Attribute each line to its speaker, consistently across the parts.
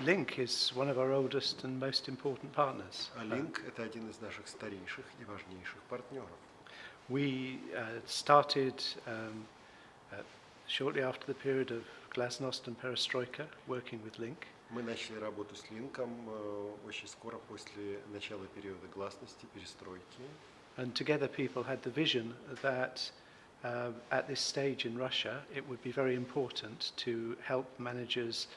Speaker 1: ЛИНК is one of our oldest and most important partners.
Speaker 2: ЛИНК – это один из наших старейших и важнейших партнеров.
Speaker 1: We started shortly after the period of glasnost and perestroika, working with ЛИНК.
Speaker 2: Мы начали работу с ЛИНКом очень скоро после начала периода гласности, перестройки.
Speaker 1: And together people had the vision that at this stage in Russia, it would be very important to help managers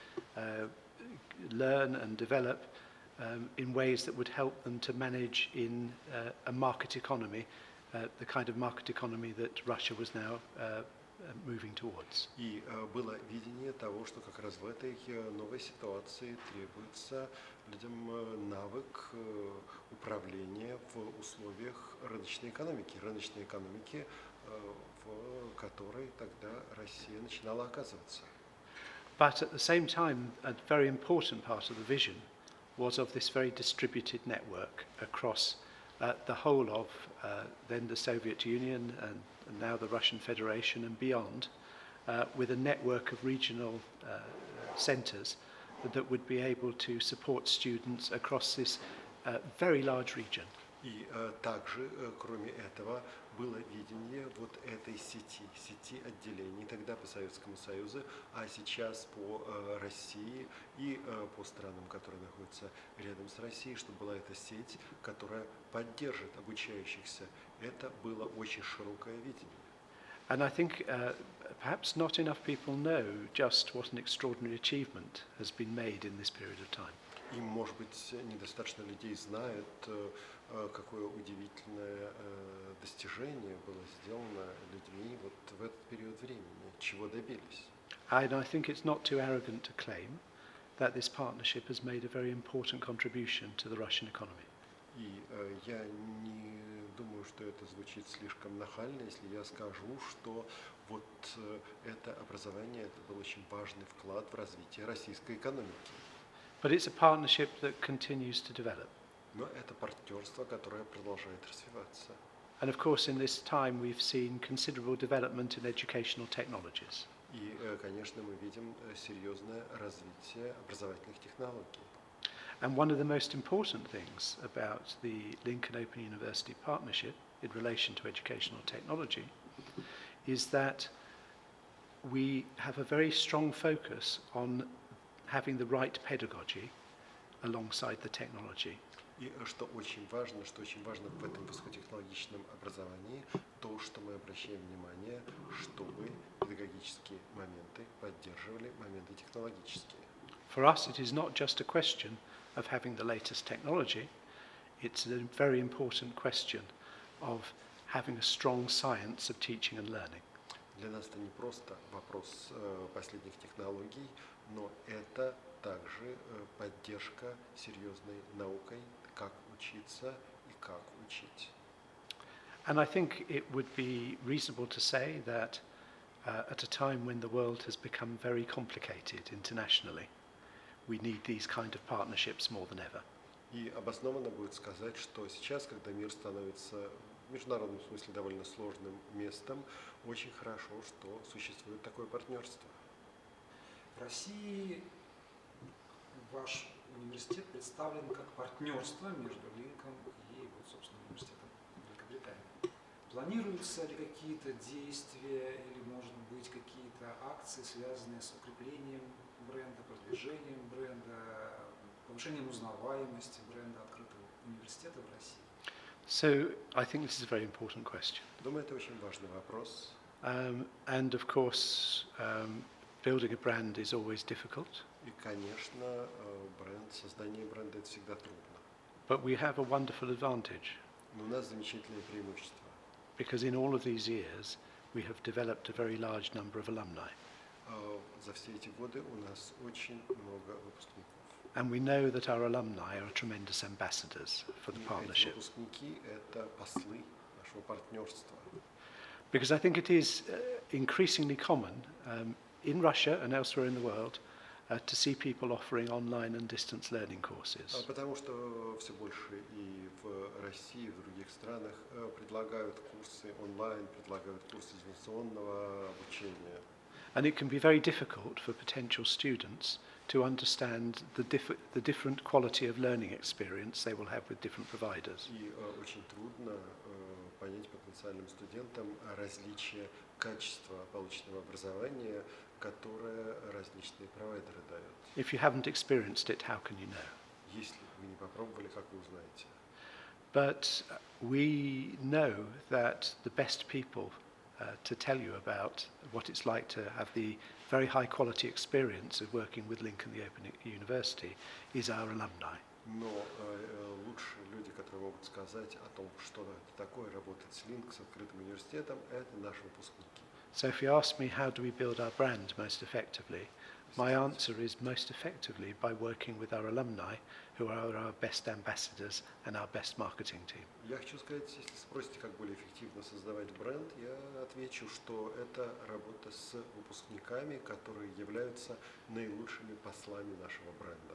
Speaker 1: learn and develop in ways that would help them to manage in a market economy, the kind of market economy that Russia was now moving towards.
Speaker 2: И было видение того, что как раз в этой новой ситуации требуется людям навык управления в условиях рыночной экономики, в которой тогда Россия начинала оказываться.
Speaker 1: But at the same time, a very important part of the vision was of this very distributed network across the whole of then the Soviet Union and now the Russian Federation and beyond, with a network of regional centres that would be able to support students across this very large region.
Speaker 2: И также, кроме этого, было видение вот этой сети отделений тогда по Советскому Союзу, а сейчас по России и по странам, которые находятся рядом с Россией, чтобы была эта сеть, которая поддержит обучающихся. Это было очень широкое видение.
Speaker 1: And I think perhaps not enough people know just what an extraordinary achievement has been made in this period of time.
Speaker 2: И, может быть, недостаточно людей знают, какое удивительное достижение было сделано людьми вот в этот период времени, чего добились.
Speaker 1: And I think it's not too arrogant to claim that this partnership has made a very important contribution to the Russian economy.
Speaker 2: И я не думаю, что это звучит слишком нахально, если я скажу, что вот это образование, это был очень важный вклад в развитие российской экономики.
Speaker 1: But it's a partnership that continues to develop.
Speaker 2: Но это партнерство, которое продолжает развиваться.
Speaker 1: And of course, in this time, we've seen considerable development in educational technologies.
Speaker 2: И, конечно, мы видим серьезное развитие образовательных технологий.
Speaker 1: And one of the most important things about the LINK and Open University partnership in relation to educational technology is that we have a very strong focus on having the right pedagogy alongside the technology.
Speaker 2: И что очень важно в этом высокотехнологичном образовании, то, что мы обращаем внимание, чтобы педагогические моменты поддерживали моменты технологические.
Speaker 1: For us, it is not just a question of having the latest technology, it's a very important question of having a strong science of teaching and learning.
Speaker 2: Для нас это не просто вопрос последних технологий, но это также поддержка серьезной наукой, как учиться и как учить.
Speaker 1: And I think it would be reasonable to say that at a time when the world has become very complicated internationally, we need these kind of partnerships more than ever.
Speaker 2: И обоснованно будет сказать, что сейчас, когда мир становится в международном смысле довольно сложным местом, очень хорошо, что существует такое партнерство.
Speaker 3: В России ваш университет представлен как партнерство между ЛИНКом и, вот, собственно, университетом Великобритании. Планируются ли какие-то действия или, может быть, какие-то акции, связанные с укреплением бренда, продвижением бренда, повышением узнаваемости бренда Открытого университета в России?
Speaker 1: So I think this is a very important question.
Speaker 2: Думаю, это очень важный вопрос.
Speaker 1: And of course, building a brand is always difficult.
Speaker 2: И, конечно, создание бренда это всегда трудно.
Speaker 1: But we have a wonderful advantage.
Speaker 2: Но у нас замечательное преимущество.
Speaker 1: Because in all of these years, we have developed a very large number of alumni.
Speaker 2: За все эти годы у нас очень много выпускников.
Speaker 1: And we know that our alumni are tremendous ambassadors for the partnership.
Speaker 2: Эти выпускники – это послы нашего партнерства.
Speaker 1: Because I think it is increasingly common in Russia and elsewhere in the world to see people offering online and distance learning courses.
Speaker 2: Потому что все больше и в России, и в других странах предлагают курсы онлайн, предлагают курсы дистанционного обучения.
Speaker 1: And it can be very difficult for potential students to understand the different quality of learning experience they will have with different providers.
Speaker 2: И очень трудно понять потенциальным студентам различия качества полученного образования, которое различные провайдеры дают.
Speaker 1: If you haven't experienced it, how can you know?
Speaker 2: Если вы не попробовали, как вы узнаете?
Speaker 1: But we know that the best people to tell you about what it's like to have the very high quality experience of working with ЛИНК and the Open University is our alumni.
Speaker 2: Но лучшие люди, которые могут сказать о том, что это такое работать с ЛИНК, с открытым университетом, это наши выпускники.
Speaker 1: So if you ask me how do we build our brand most effectively, my answer is most effectively by working with our alumni, who are our best ambassadors and our best marketing team.
Speaker 2: Я хочу сказать, если спросите, как более эффективно создавать бренд, я отвечу, что это работа с выпускниками, которые являются наилучшими послами нашего бренда.